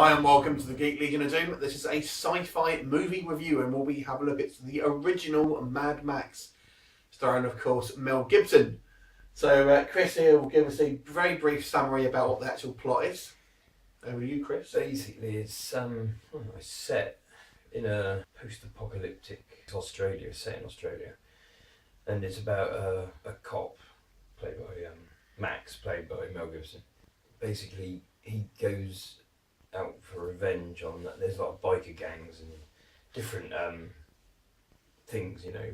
Hi and welcome to the Geek Legion of Doom. This is a sci-fi movie review and we have a look at the original Mad Max, starring of course Mel Gibson. So Chris here will give us a very brief summary about what the actual plot is. Over to you, Chris. Basically it's set in a post-apocalyptic Australia, set in Australia, and it's about a cop played by Max, played by Mel Gibson. Basically he goes out for revenge on that. There's a lot of biker gangs and different things, you know.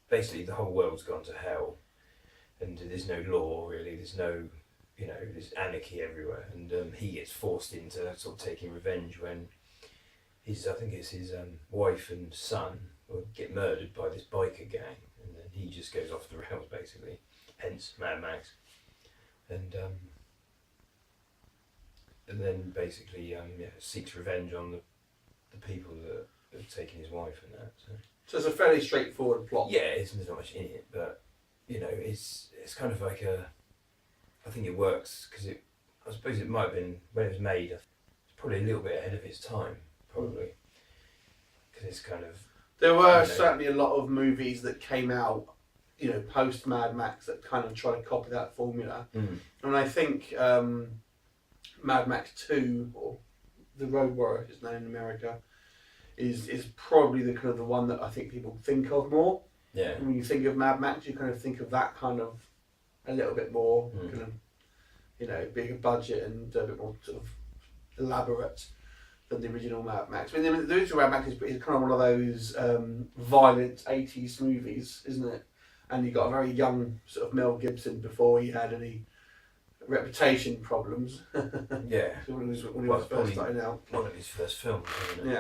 Basically the whole world's gone to hell and there's no law really, there's no, you know, there's anarchy everywhere, and he gets forced into sort of taking revenge when his wife and son will get murdered by this biker gang, and then he just goes off the rails basically, hence Mad Max. And then basically seeks revenge on the people that have taken his wife and that. So it's a fairly straightforward plot. Yeah, there's not much in it, but you know, it's kind of like I think it works because I suppose it might have been, when it was made, it's probably a little bit ahead of its time, probably, because it's kind of. There were certainly a lot of movies that came out, you know, post Mad Max that kind of try to copy that formula, and I think Mad Max 2, or The Road Warrior, is known in America, is probably the kind of the one that I think people think of more. Yeah. When you think of Mad Max, you kind of think of that kind of a little bit more kind of, you know, bigger budget and a bit more sort of elaborate than the original Mad Max. I mean, the original Mad Max is kind of one of those violent 80s movies, isn't it? And you got a very young sort of Mel Gibson before he had any reputation problems. Yeah. when he was first starting out. One of his first films, isn't it?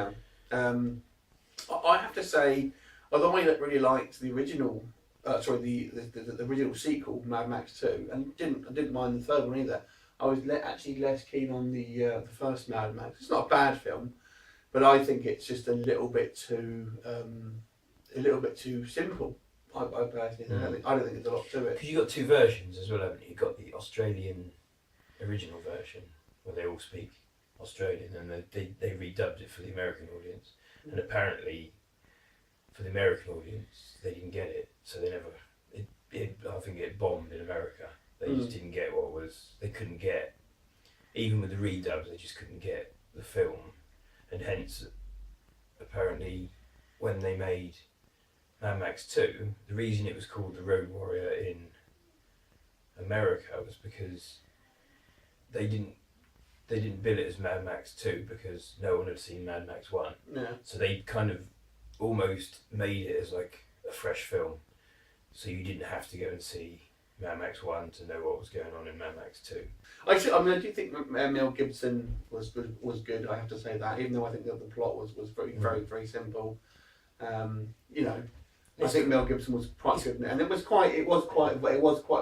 Yeah. I have to say, although I really liked the original, the original sequel, Mad Max 2, and I didn't mind the third one either. I was actually less keen on the first Mad Max. It's not a bad film, but I think it's just a little bit too simple. I personally, I don't think there's a lot to it. Because you got two versions as well, haven't you? You got the Australian original version where they all speak Australian, and they redubbed it for the American audience, and apparently for the American audience they didn't get it, so they never. I think it bombed in America. They just didn't get they couldn't get, even with the redubs, they just couldn't get the film, and hence apparently when they made Mad Max 2, the reason it was called The Road Warrior in America was because they didn't bill it as Mad Max 2 because no one had seen Mad Max 1. Yeah. So they kind of almost made it as like a fresh film, so you didn't have to go and see Mad Max 1 to know what was going on in Mad Max 2. I do think Mel Gibson was good. I have to say that, even though I think that the plot was very simple. You know, I think Mel Gibson was quite good, and it was quite a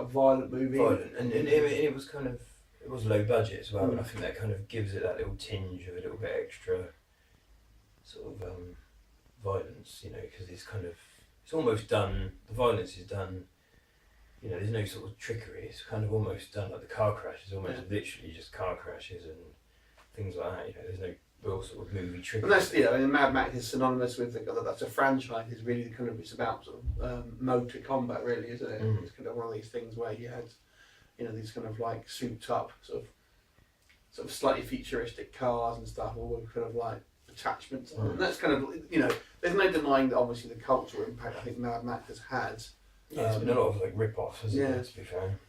violent movie. Violent, and it was kind of, it was low budget as well, and I think that kind of gives it that little tinge of a little bit extra sort of violence, you know, because it's almost done. The violence is done. You know, there's no sort of trickery. It's kind of almost done, like the car crash is almost literally just car crashes and things like that. You know, there's no real sort of movie trickery. And that's, you know, and Mad Max is synonymous with that's a franchise. It's really it's about sort of motor combat, really, isn't it? It's kind of one of these things where you had, you know, these kind of like souped up sort of slightly futuristic cars and stuff, all with kind of like attachments. And that's kind of, you know, there's no denying that obviously the cultural impact I think Mad Max has had. Yeah, there's been a lot of like rip-offs, hasn't it, to be fair.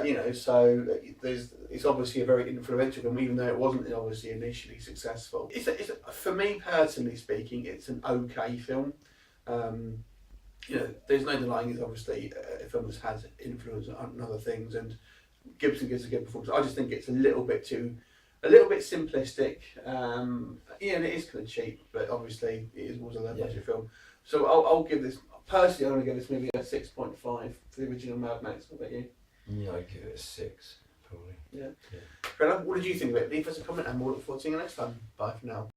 You know, so it's obviously a very influential film, even though it wasn't obviously initially successful. For me personally speaking, it's an okay film. You know, there's no denying it's obviously a film that's had influence on other things, and Gibson gives a good performance. I just think it's a little bit simplistic. Yeah, and it is kind of cheap, but obviously it was a low budget film. So I'll give this. Personally, I'm going to give this movie a 6.5 for the original Mad Max. What about you? Yeah, I'd give it a 6, probably. Yeah. Fair enough. What did you think of it? Leave us a comment and we'll look forward to seeing you next time. Bye for now.